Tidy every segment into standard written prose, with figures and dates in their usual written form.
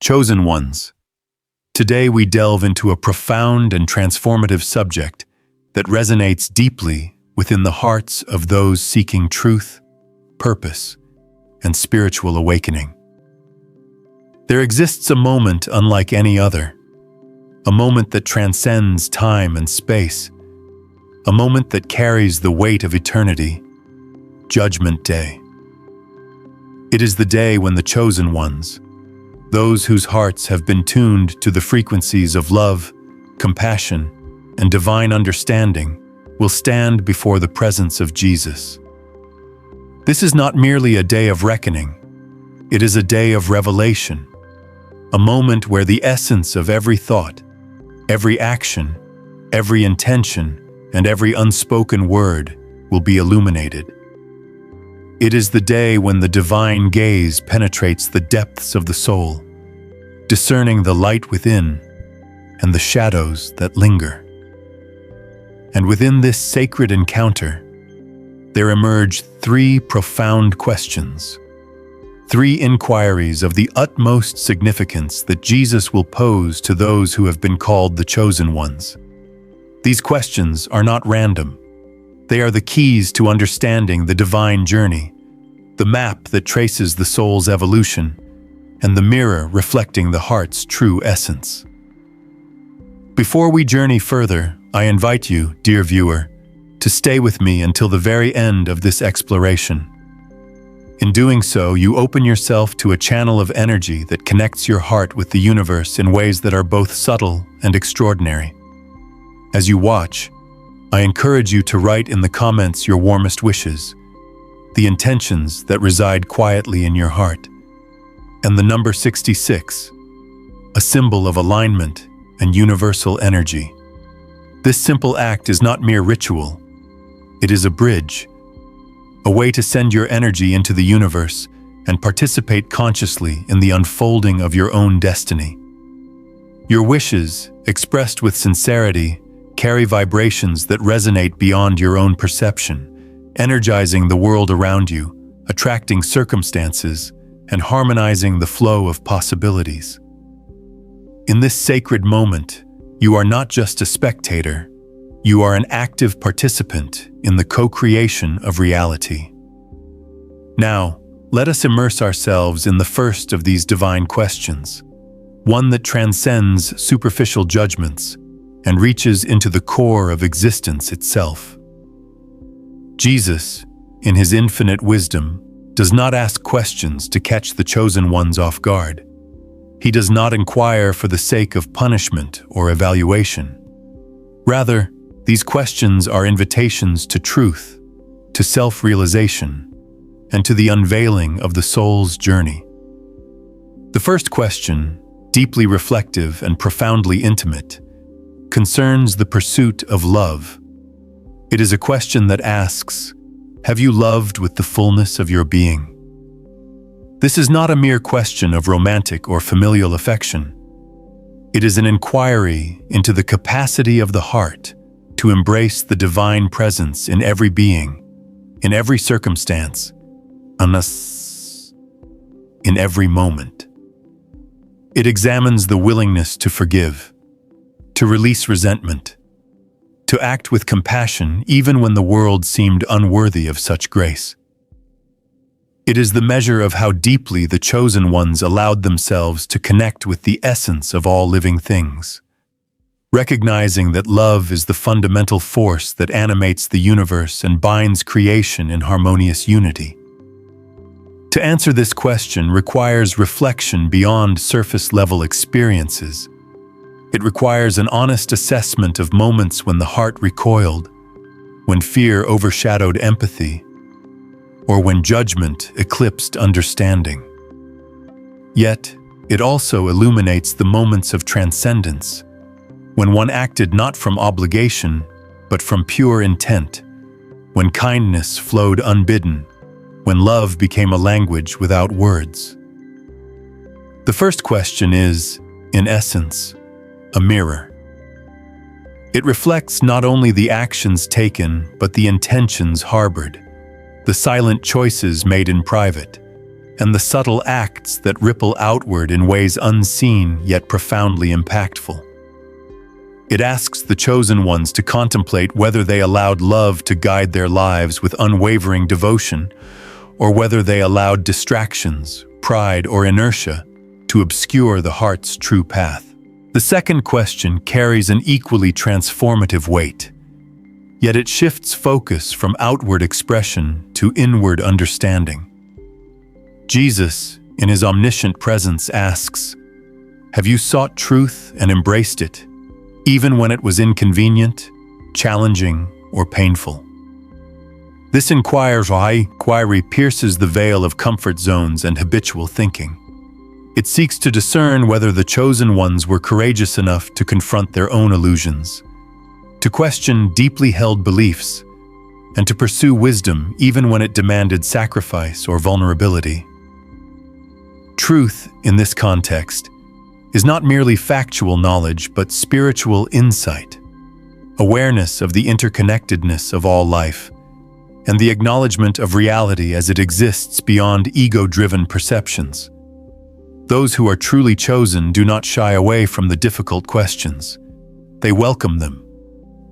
Chosen ones. Today we delve into a profound and transformative subject that resonates deeply within the hearts of those seeking truth, purpose, and spiritual awakening. There exists a moment unlike any other, a moment that transcends time and space, a moment that carries the weight of eternity, Judgment Day. It is the day when the chosen ones, those whose hearts have been tuned to the frequencies of love, compassion, and divine understanding, will stand before the presence of Jesus. This is not merely a day of reckoning, it is a day of revelation, a moment where the essence of every thought, every action, every intention, and every unspoken word will be illuminated. It is the day when the divine gaze penetrates the depths of the soul, discerning the light within and the shadows that linger. And within this sacred encounter, there emerge three profound questions, three inquiries of the utmost significance that Jesus will pose to those who have been called the chosen ones. These questions are not random. They are the keys to understanding the divine journey, the map that traces the soul's evolution, and the mirror reflecting the heart's true essence. Before we journey further, I invite you, dear viewer, to stay with me until the very end of this exploration. In doing so, you open yourself to a channel of energy that connects your heart with the universe in ways that are both subtle and extraordinary. As you watch, I encourage you to write in the comments your warmest wishes, the intentions that reside quietly in your heart, and the number 66, a symbol of alignment and universal energy. This simple act is not mere ritual. It is a bridge, a way to send your energy into the universe and participate consciously in the unfolding of your own destiny. Your wishes, expressed with sincerity, carry vibrations that resonate beyond your own perception, energizing the world around you, attracting circumstances, and harmonizing the flow of possibilities. In this sacred moment, you are not just a spectator, you are an active participant in the co-creation of reality. Now, let us immerse ourselves in the first of these divine questions, one that transcends superficial judgments and reaches into the core of existence itself. Jesus, in his infinite wisdom, does not ask questions to catch the chosen ones off guard. He does not inquire for the sake of punishment or evaluation. Rather, these questions are invitations to truth, to self-realization, and to the unveiling of the soul's journey. The first question, deeply reflective and profoundly intimate, concerns the pursuit of love. It is a question that asks, have you loved with the fullness of your being? This is not a mere question of romantic or familial affection. It is an inquiry into the capacity of the heart to embrace the divine presence in every being, in every circumstance, in every moment. It examines the willingness to forgive, to release resentment, to act with compassion even when the world seemed unworthy of such grace. It is the measure of how deeply the chosen ones allowed themselves to connect with the essence of all living things, recognizing that love is the fundamental force that animates the universe and binds creation in harmonious unity. To answer this question requires reflection beyond surface-level experiences. It requires an honest assessment of moments when the heart recoiled, when fear overshadowed empathy, or when judgment eclipsed understanding. Yet, it also illuminates the moments of transcendence, when one acted not from obligation, but from pure intent, when kindness flowed unbidden, when love became a language without words. The first question is, in essence, a mirror. It reflects not only the actions taken, but the intentions harbored, the silent choices made in private, and the subtle acts that ripple outward in ways unseen yet profoundly impactful. It asks the chosen ones to contemplate whether they allowed love to guide their lives with unwavering devotion, or whether they allowed distractions, pride, or inertia to obscure the heart's true path. The second question carries an equally transformative weight, yet it shifts focus from outward expression to inward understanding. Jesus, in his omniscient presence, asks, "Have you sought truth and embraced it, even when it was inconvenient, challenging, or painful?" This inquiry pierces the veil of comfort zones and habitual thinking. It seeks to discern whether the chosen ones were courageous enough to confront their own illusions, to question deeply held beliefs, and to pursue wisdom even when it demanded sacrifice or vulnerability. Truth, in this context, is not merely factual knowledge but spiritual insight, awareness of the interconnectedness of all life, and the acknowledgement of reality as it exists beyond ego-driven perceptions. Those who are truly chosen do not shy away from the difficult questions. They welcome them,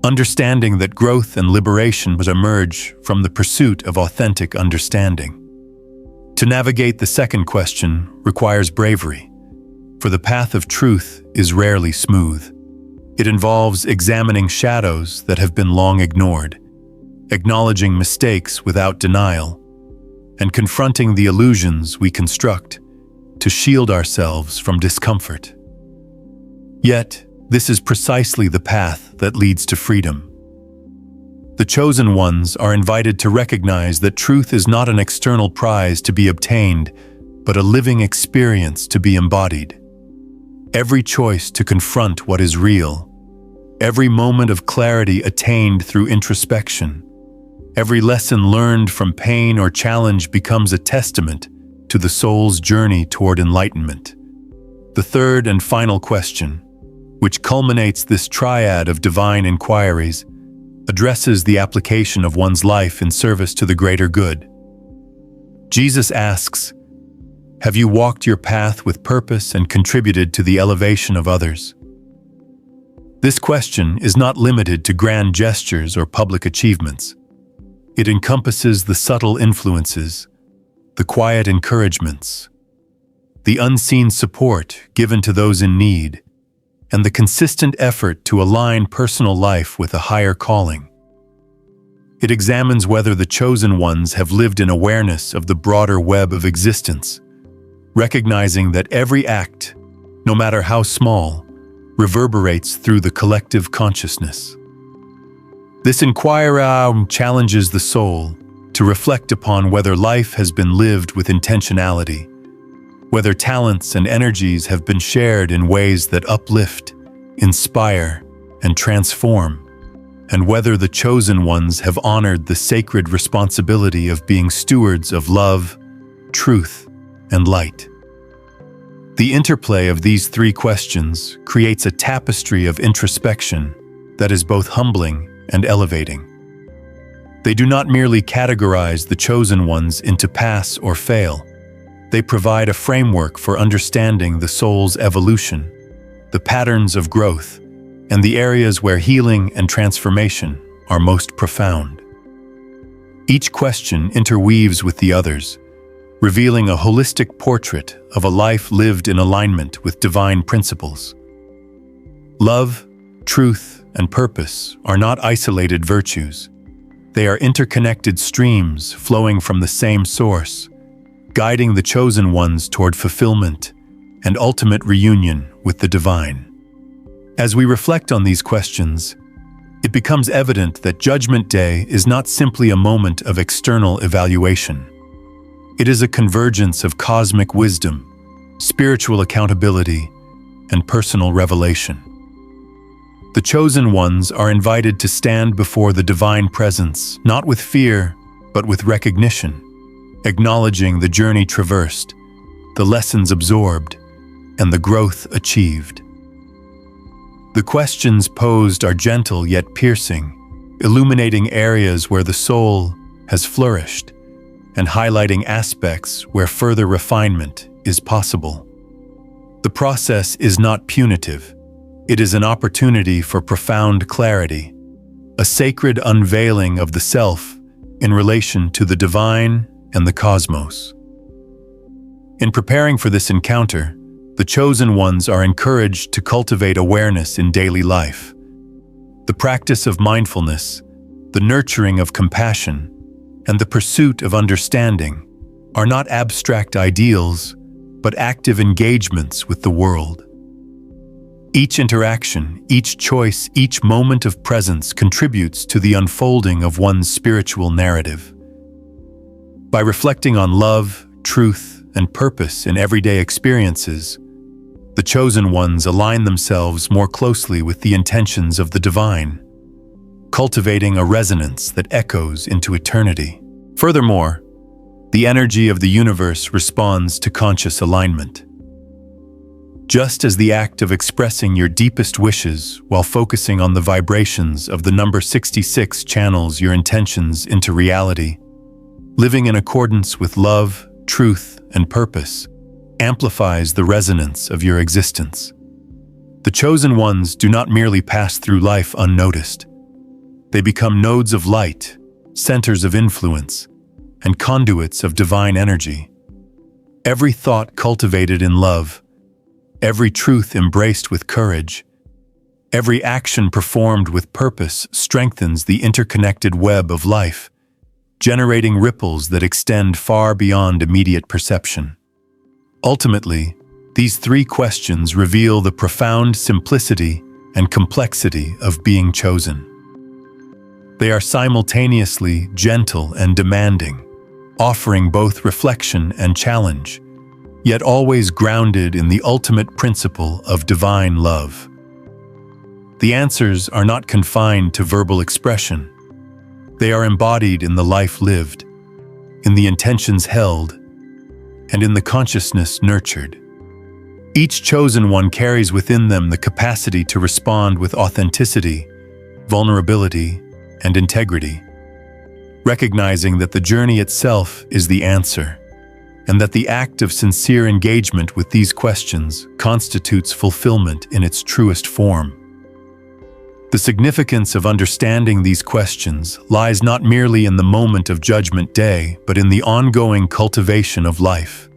understanding that growth and liberation must emerge from the pursuit of authentic understanding. To navigate the second question requires bravery, for the path of truth is rarely smooth. It involves examining shadows that have been long ignored, acknowledging mistakes without denial, and confronting the illusions we construct to shield ourselves from discomfort. Yet, this is precisely the path that leads to freedom. The chosen ones are invited to recognize that truth is not an external prize to be obtained, but a living experience to be embodied. Every choice to confront what is real, every moment of clarity attained through introspection, every lesson learned from pain or challenge becomes a testament to the soul's journey toward enlightenment. The third and final question, which culminates this triad of divine inquiries, addresses the application of one's life in service to the greater good. Jesus asks, "Have you walked your path with purpose and contributed to the elevation of others?" This question is not limited to grand gestures or public achievements. It encompasses the subtle influences, the quiet encouragements, the unseen support given to those in need, and the consistent effort to align personal life with a higher calling. It examines whether the chosen ones have lived in awareness of the broader web of existence, recognizing that every act, no matter how small, reverberates through the collective consciousness. This inquiry challenges the soul to reflect upon whether life has been lived with intentionality, whether talents and energies have been shared in ways that uplift, inspire, and transform, and whether the chosen ones have honored the sacred responsibility of being stewards of love, truth, and light. The interplay of these three questions creates a tapestry of introspection that is both humbling and elevating. They do not merely categorize the chosen ones into pass or fail. They provide a framework for understanding the soul's evolution, the patterns of growth, and the areas where healing and transformation are most profound. Each question interweaves with the others, revealing a holistic portrait of a life lived in alignment with divine principles. Love, truth, and purpose are not isolated virtues. They are interconnected streams flowing from the same source, guiding the chosen ones toward fulfillment and ultimate reunion with the divine. As we reflect on these questions, it becomes evident that Judgment Day is not simply a moment of external evaluation. It is a convergence of cosmic wisdom, spiritual accountability, and personal revelation. The chosen ones are invited to stand before the divine presence, not with fear, but with recognition, acknowledging the journey traversed, the lessons absorbed, and the growth achieved. The questions posed are gentle yet piercing, illuminating areas where the soul has flourished, and highlighting aspects where further refinement is possible. The process is not punitive. It is an opportunity for profound clarity, a sacred unveiling of the self in relation to the divine and the cosmos. In preparing for this encounter, the chosen ones are encouraged to cultivate awareness in daily life. The practice of mindfulness, the nurturing of compassion, and the pursuit of understanding are not abstract ideals, but active engagements with the world. Each interaction, each choice, each moment of presence contributes to the unfolding of one's spiritual narrative. By reflecting on love, truth, and purpose in everyday experiences, the chosen ones align themselves more closely with the intentions of the divine, cultivating a resonance that echoes into eternity. Furthermore, the energy of the universe responds to conscious alignment. Just as the act of expressing your deepest wishes while focusing on the vibrations of the number 66 channels your intentions into reality, living in accordance with love, truth, and purpose amplifies the resonance of your existence. The chosen ones do not merely pass through life unnoticed. They become nodes of light, centers of influence, and conduits of divine energy. Every thought cultivated in love, every truth embraced with courage, every action performed with purpose strengthens the interconnected web of life, generating ripples that extend far beyond immediate perception. Ultimately, these three questions reveal the profound simplicity and complexity of being chosen. They are simultaneously gentle and demanding, offering both reflection and challenge, yet always grounded in the ultimate principle of divine love. The answers are not confined to verbal expression. They are embodied in the life lived, in the intentions held, and in the consciousness nurtured. Each chosen one carries within them the capacity to respond with authenticity, vulnerability, and integrity, recognizing that the journey itself is the answer, and that the act of sincere engagement with these questions constitutes fulfillment in its truest form. The significance of understanding these questions lies not merely in the moment of Judgment Day, but in the ongoing cultivation of life.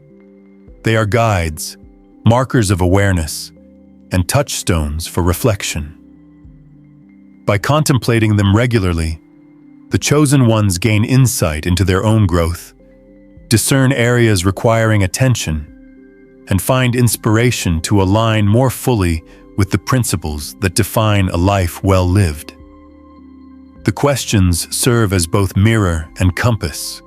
They are guides, markers of awareness, and touchstones for reflection. By contemplating them regularly, the chosen ones gain insight into their own growth, discern areas requiring attention, and find inspiration to align more fully with the principles that define a life well lived. The questions serve as both mirror and compass,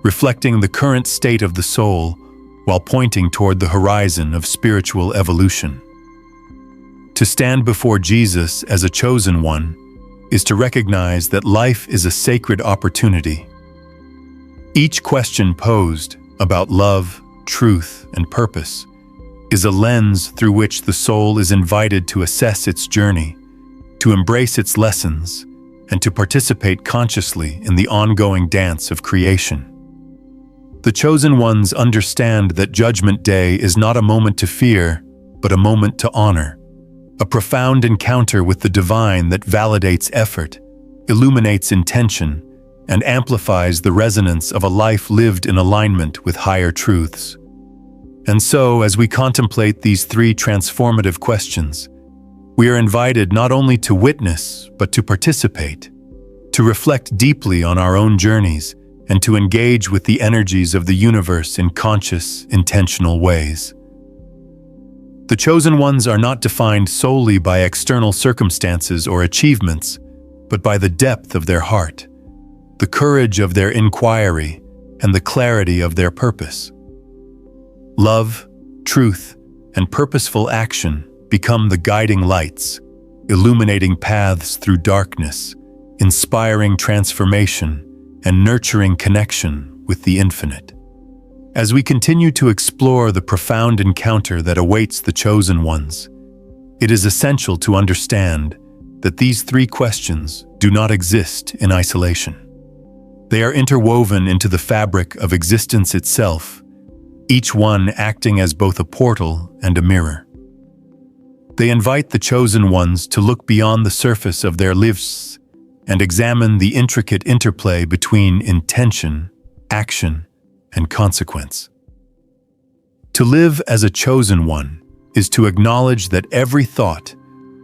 reflecting the current state of the soul while pointing toward the horizon of spiritual evolution. To stand before Jesus as a chosen one is to recognize that life is a sacred opportunity. Each question posed about love, truth, and purpose is a lens through which the soul is invited to assess its journey, to embrace its lessons, and to participate consciously in the ongoing dance of creation. The chosen ones understand that Judgment Day is not a moment to fear, but a moment to honor, a profound encounter with the divine that validates effort, illuminates intention, and amplifies the resonance of a life lived in alignment with higher truths. And so, as we contemplate these three transformative questions, we are invited not only to witness, but to participate, to reflect deeply on our own journeys, and to engage with the energies of the universe in conscious, intentional ways. The chosen ones are not defined solely by external circumstances or achievements, but by the depth of their heart, the courage of their inquiry, and the clarity of their purpose. Love, truth, and purposeful action become the guiding lights, illuminating paths through darkness, inspiring transformation, and nurturing connection with the infinite. As we continue to explore the profound encounter that awaits the chosen ones, it is essential to understand that these three questions do not exist in isolation. They are interwoven into the fabric of existence itself, each one acting as both a portal and a mirror. They invite the chosen ones to look beyond the surface of their lives and examine the intricate interplay between intention, action, and consequence. To live as a chosen one is to acknowledge that every thought,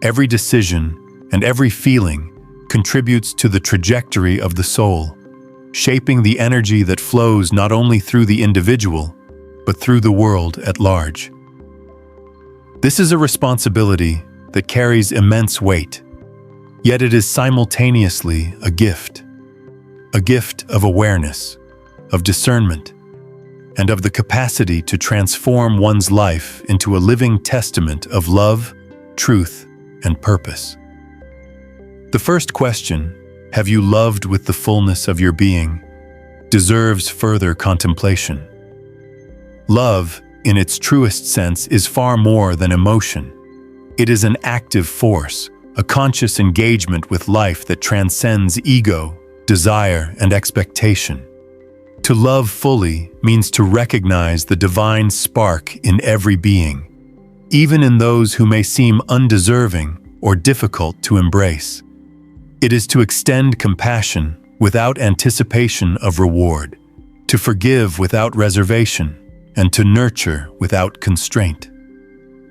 every decision, and every feeling contributes to the trajectory of the soul, shaping the energy that flows not only through the individual, but through the world at large. This is a responsibility that carries immense weight, yet it is simultaneously a gift of awareness, of discernment, and of the capacity to transform one's life into a living testament of love, truth, and purpose. The first question, have you loved with the fullness of your being, deserves further contemplation. Love, in its truest sense, is far more than emotion. It is an active force, a conscious engagement with life that transcends ego, desire, and expectation. To love fully means to recognize the divine spark in every being, even in those who may seem undeserving or difficult to embrace. It is to extend compassion without anticipation of reward, to forgive without reservation, and to nurture without constraint.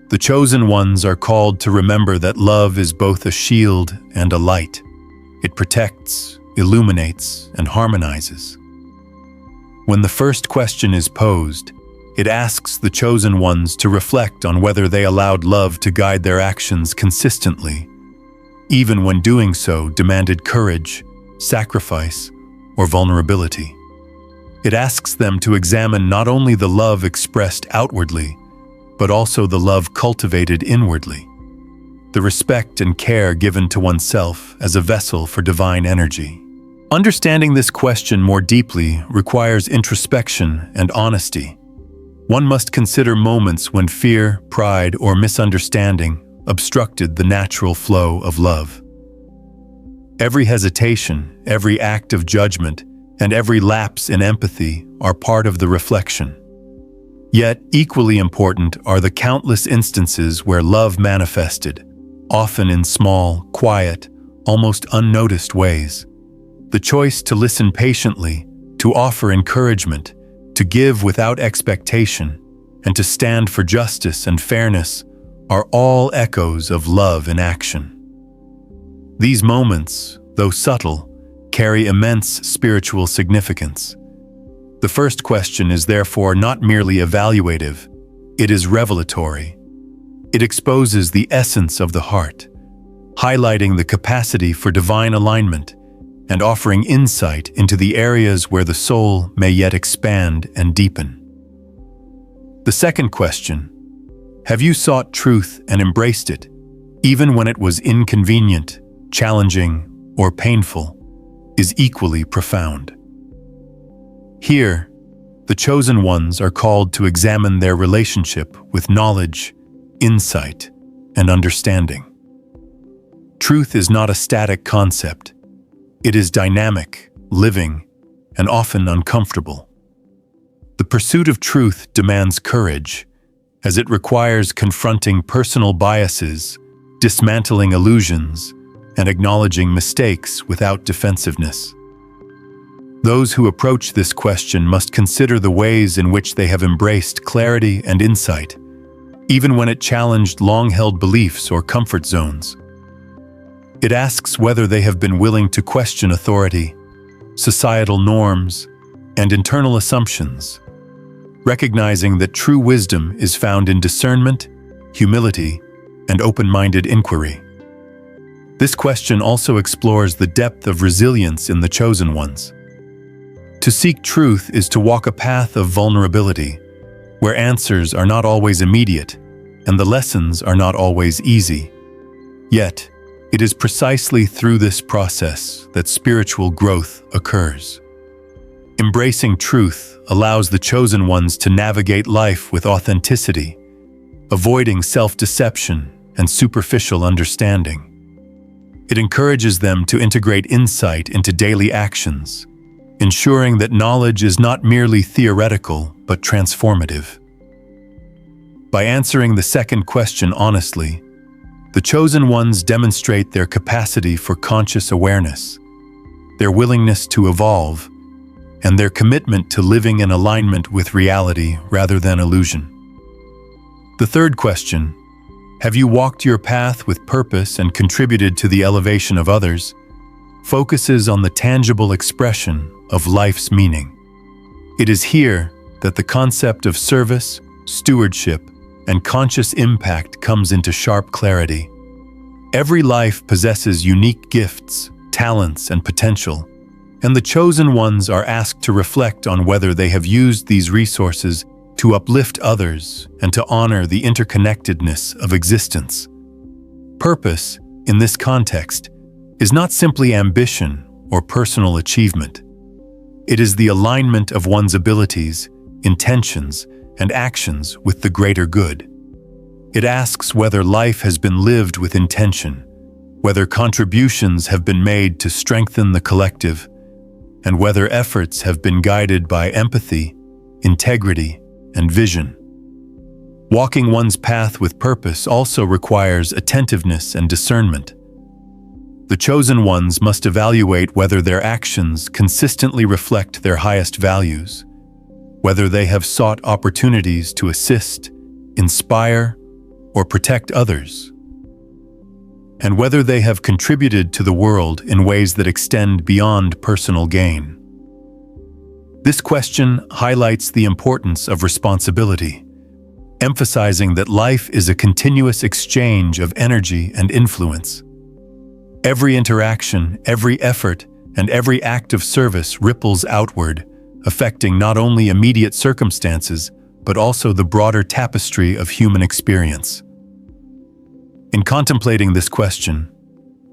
The chosen ones are called to remember that love is both a shield and a light. It protects, illuminates, and harmonizes. When the first question is posed, it asks the chosen ones to reflect on whether they allowed love to guide their actions consistently, even when doing so demanded courage, sacrifice, or vulnerability. It asks them to examine not only the love expressed outwardly, but also the love cultivated inwardly, the respect and care given to oneself as a vessel for divine energy. Understanding this question more deeply requires introspection and honesty. One must consider moments when fear, pride, or misunderstanding obstructed the natural flow of love. Every hesitation, every act of judgment, and every lapse in empathy are part of the reflection. Yet, equally important are the countless instances where love manifested, often in small, quiet, almost unnoticed ways. The choice to listen patiently, to offer encouragement, to give without expectation, and to stand for justice and fairness are all echoes of love in action. These moments, though subtle, carry immense spiritual significance. The first question is therefore not merely evaluative, it is revelatory. It exposes the essence of the heart, highlighting the capacity for divine alignment and offering insight into the areas where the soul may yet expand and deepen. The second question, have you sought truth and embraced it, even when it was inconvenient, challenging, or painful, is equally profound. Here, the chosen ones are called to examine their relationship with knowledge, insight, and understanding. Truth is not a static concept. It is dynamic, living, and often uncomfortable. The pursuit of truth demands courage, as it requires confronting personal biases, dismantling illusions, and acknowledging mistakes without defensiveness. Those who approach this question must consider the ways in which they have embraced clarity and insight, even when it challenged long-held beliefs or comfort zones. It asks whether they have been willing to question authority, societal norms, and internal assumptions, recognizing that true wisdom is found in discernment, humility, and open-minded inquiry. This question also explores the depth of resilience in the chosen ones. To seek truth is to walk a path of vulnerability, where answers are not always immediate and the lessons are not always easy. Yet, it is precisely through this process that spiritual growth occurs. Embracing truth allows the chosen ones to navigate life with authenticity, avoiding self-deception and superficial understanding. It encourages them to integrate insight into daily actions, ensuring that knowledge is not merely theoretical but transformative. By answering the second question honestly, the chosen ones demonstrate their capacity for conscious awareness, their willingness to evolve, and their commitment to living in alignment with reality rather than illusion. The third question, have you walked your path with purpose and contributed to the elevation of others, focuses on the tangible expression of life's meaning. It is here that the concept of service, stewardship, and conscious impact comes into sharp clarity. Every life possesses unique gifts, talents, and potential, and the chosen ones are asked to reflect on whether they have used these resources to uplift others and to honor the interconnectedness of existence. Purpose, in this context, is not simply ambition or personal achievement. It is the alignment of one's abilities, intentions, and actions with the greater good. It asks whether life has been lived with intention, whether contributions have been made to strengthen the collective, and whether efforts have been guided by empathy, integrity, and vision. Walking one's path with purpose also requires attentiveness and discernment. The chosen ones must evaluate whether their actions consistently reflect their highest values, whether they have sought opportunities to assist, inspire, or protect others, and whether they have contributed to the world in ways that extend beyond personal gain. This question highlights the importance of responsibility, emphasizing that life is a continuous exchange of energy and influence. Every interaction, every effort, and every act of service ripples outward, affecting not only immediate circumstances, but also the broader tapestry of human experience. In contemplating this question,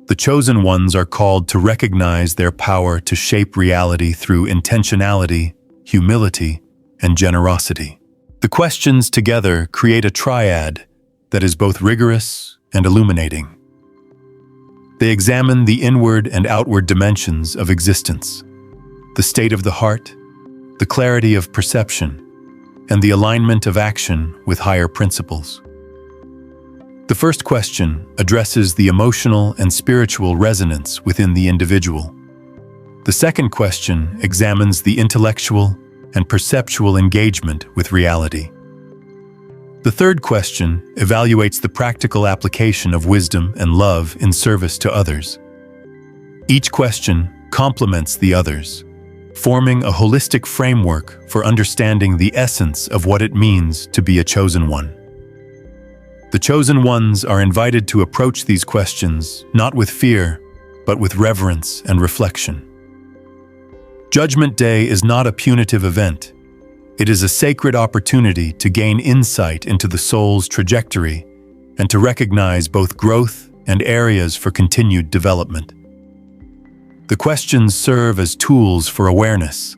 the chosen ones are called to recognize their power to shape reality through intentionality, humility, and generosity. The questions together create a triad that is both rigorous and illuminating. They examine the inward and outward dimensions of existence, the state of the heart, the clarity of perception, and the alignment of action with higher principles. The first question addresses the emotional and spiritual resonance within the individual. The second question examines the intellectual and perceptual engagement with reality. The third question evaluates the practical application of wisdom and love in service to others. Each question complements the others, forming a holistic framework for understanding the essence of what it means to be a chosen one. The chosen ones are invited to approach these questions not with fear, but with reverence and reflection. Judgment Day is not a punitive event. It is a sacred opportunity to gain insight into the soul's trajectory and to recognize both growth and areas for continued development. The questions serve as tools for awareness,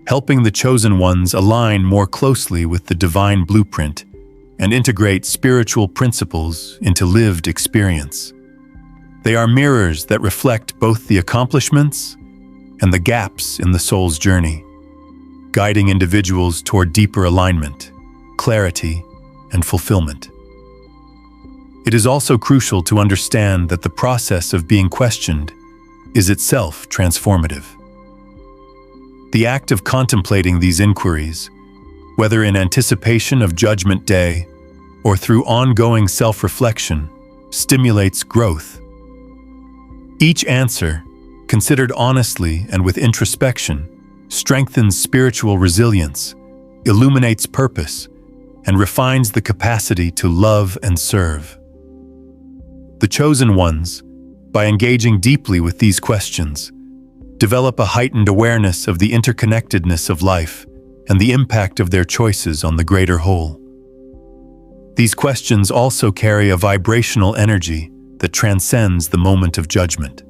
helping the chosen ones align more closely with the divine blueprint and integrate spiritual principles into lived experience. They are mirrors that reflect both the accomplishments and the gaps in the soul's journey, guiding individuals toward deeper alignment, clarity, and fulfillment. It is also crucial to understand that the process of being questioned is itself transformative. The act of contemplating these inquiries, whether in anticipation of Judgment Day or through ongoing self-reflection, stimulates growth. Each answer, considered honestly and with introspection, strengthens spiritual resilience, illuminates purpose, and refines the capacity to love and serve. The chosen ones, by engaging deeply with these questions, develop a heightened awareness of the interconnectedness of life and the impact of their choices on the greater whole. These questions also carry a vibrational energy that transcends the moment of judgment.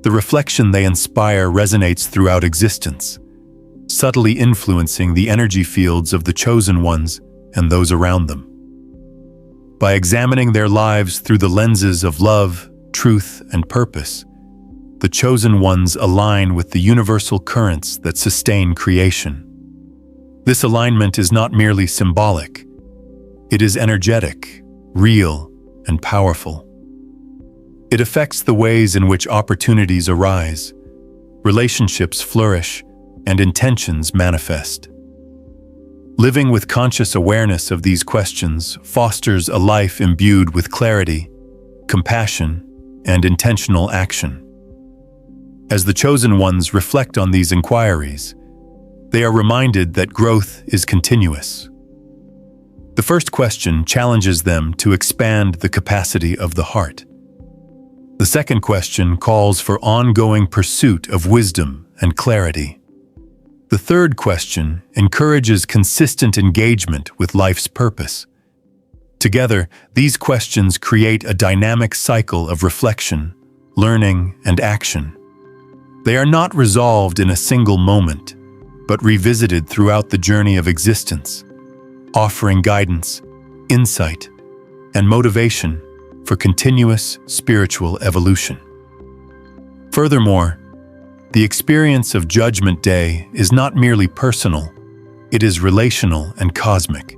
The reflection they inspire resonates throughout existence, subtly influencing the energy fields of the chosen ones and those around them. By examining their lives through the lenses of love, truth, and purpose, the chosen ones align with the universal currents that sustain creation. This alignment is not merely symbolic. It is energetic, real, and powerful. It affects the ways in which opportunities arise, relationships flourish, and intentions manifest. Living with conscious awareness of these questions fosters a life imbued with clarity, compassion, and intentional action. As the chosen ones reflect on these inquiries, they are reminded that growth is continuous. The first question challenges them to expand the capacity of the heart. The second question calls for ongoing pursuit of wisdom and clarity. The third question encourages consistent engagement with life's purpose. Together, these questions create a dynamic cycle of reflection, learning, and action. They are not resolved in a single moment, but revisited throughout the journey of existence, offering guidance, insight, and motivation for continuous spiritual evolution. Furthermore, the experience of Judgment Day is not merely personal, it is relational and cosmic.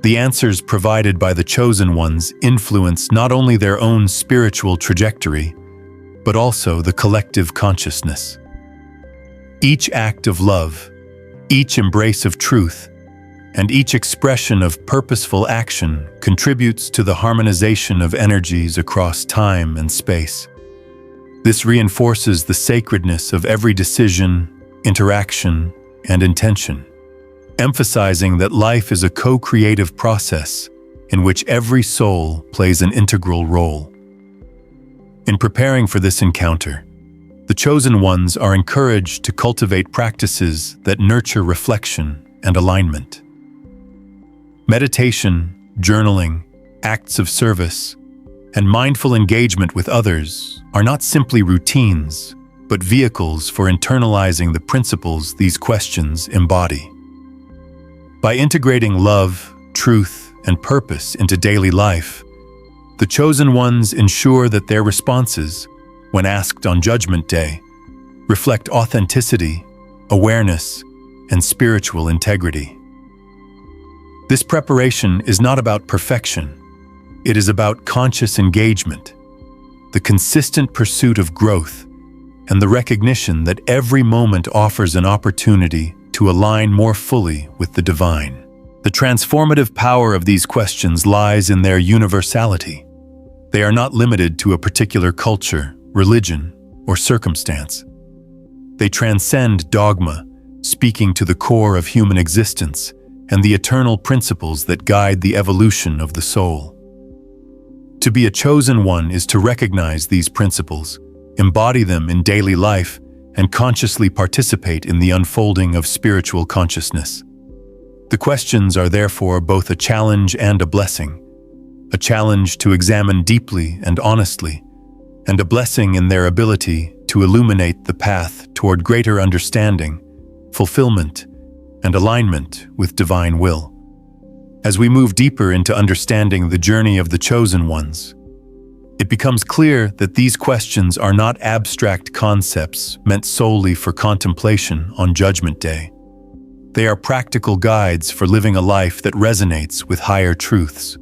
The answers provided by the chosen ones influence not only their own spiritual trajectory, but also the collective consciousness. Each act of love, each embrace of truth, and each expression of purposeful action contributes to the harmonization of energies across time and space. This reinforces the sacredness of every decision, interaction, and intention, emphasizing that life is a co-creative process in which every soul plays an integral role. In preparing for this encounter, the chosen ones are encouraged to cultivate practices that nurture reflection and alignment. Meditation, journaling, acts of service, and mindful engagement with others are not simply routines, but vehicles for internalizing the principles these questions embody. By integrating love, truth, and purpose into daily life, the chosen ones ensure that their responses, when asked on Judgment Day, reflect authenticity, awareness, and spiritual integrity. This preparation is not about perfection. It is about conscious engagement, the consistent pursuit of growth, and the recognition that every moment offers an opportunity to align more fully with the divine. The transformative power of these questions lies in their universality. They are not limited to a particular culture, religion, or circumstance. They transcend dogma, speaking to the core of human existence and the eternal principles that guide the evolution of the soul. To be a chosen one is to recognize these principles, embody them in daily life, and consciously participate in the unfolding of spiritual consciousness. The questions are therefore both a challenge and a blessing, a challenge to examine deeply and honestly, and a blessing in their ability to illuminate the path toward greater understanding, fulfillment, and alignment with divine will. As we move deeper into understanding the journey of the chosen ones, it becomes clear that these questions are not abstract concepts meant solely for contemplation on Judgment Day. They are practical guides for living a life that resonates with higher truths.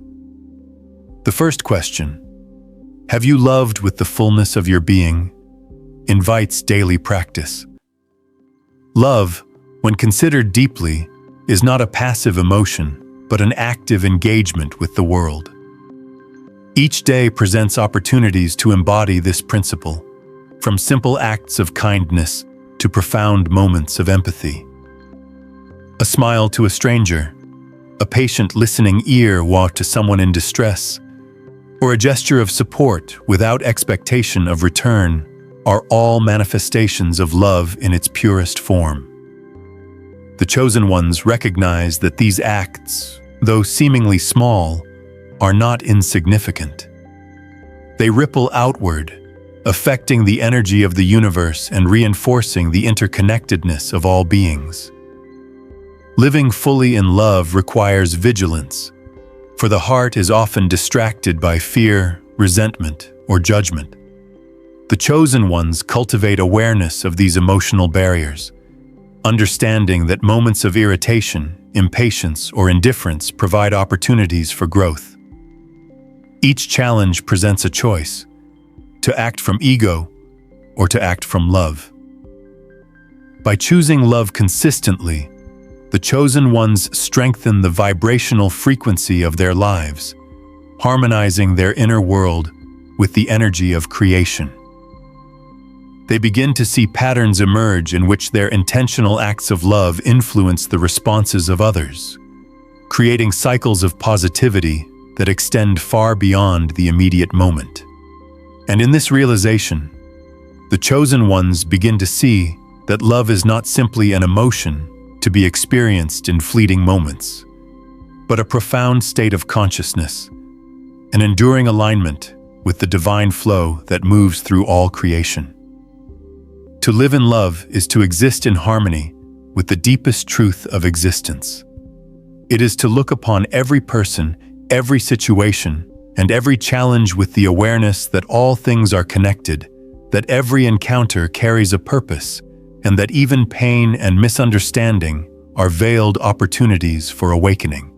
The first question, have you loved with the fullness of your being, invites daily practice. Love, when considered deeply, is not a passive emotion, but an active engagement with the world. Each day presents opportunities to embody this principle, from simple acts of kindness to profound moments of empathy. A smile to a stranger, a patient listening ear while to someone in distress, or a gesture of support without expectation of return are all manifestations of love in its purest form. The chosen ones recognize that these acts, though seemingly small, are not insignificant. They ripple outward, affecting the energy of the universe and reinforcing the interconnectedness of all beings. Living fully in love requires vigilance, for the heart is often distracted by fear, resentment, or judgment. The chosen ones cultivate awareness of these emotional barriers, understanding that moments of irritation, impatience, or indifference provide opportunities for growth. Each challenge presents a choice: to act from ego or to act from love. By choosing love consistently, the chosen ones strengthen the vibrational frequency of their lives, harmonizing their inner world with the energy of creation. They begin to see patterns emerge in which their intentional acts of love influence the responses of others, creating cycles of positivity that extend far beyond the immediate moment. And in this realization, the chosen ones begin to see that love is not simply an emotion to be experienced in fleeting moments, but a profound state of consciousness, an enduring alignment with the divine flow that moves through all creation. To live in love is to exist in harmony with the deepest truth of existence. It is to look upon every person, every situation, and every challenge with the awareness that all things are connected, that every encounter carries a purpose, and that even pain and misunderstanding are veiled opportunities for awakening.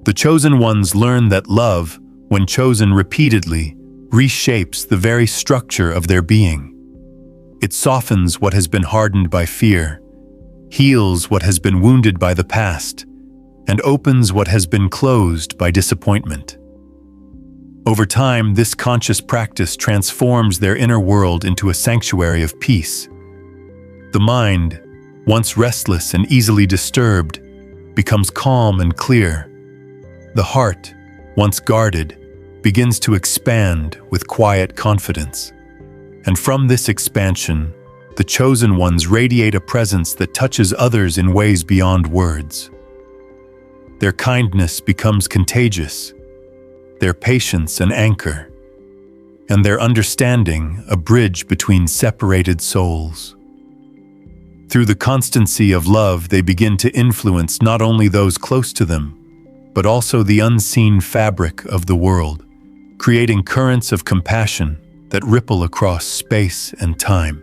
The chosen ones learn that love, when chosen repeatedly, reshapes the very structure of their being. It softens what has been hardened by fear, heals what has been wounded by the past, and opens what has been closed by disappointment. Over time, this conscious practice transforms their inner world into a sanctuary of peace. The mind, once restless and easily disturbed, becomes calm and clear. The heart, once guarded, begins to expand with quiet confidence. And from this expansion, the chosen ones radiate a presence that touches others in ways beyond words. Their kindness becomes contagious, their patience an anchor, and their understanding a bridge between separated souls. Through the constancy of love, they begin to influence not only those close to them, but also the unseen fabric of the world, creating currents of compassion that ripple across space and time.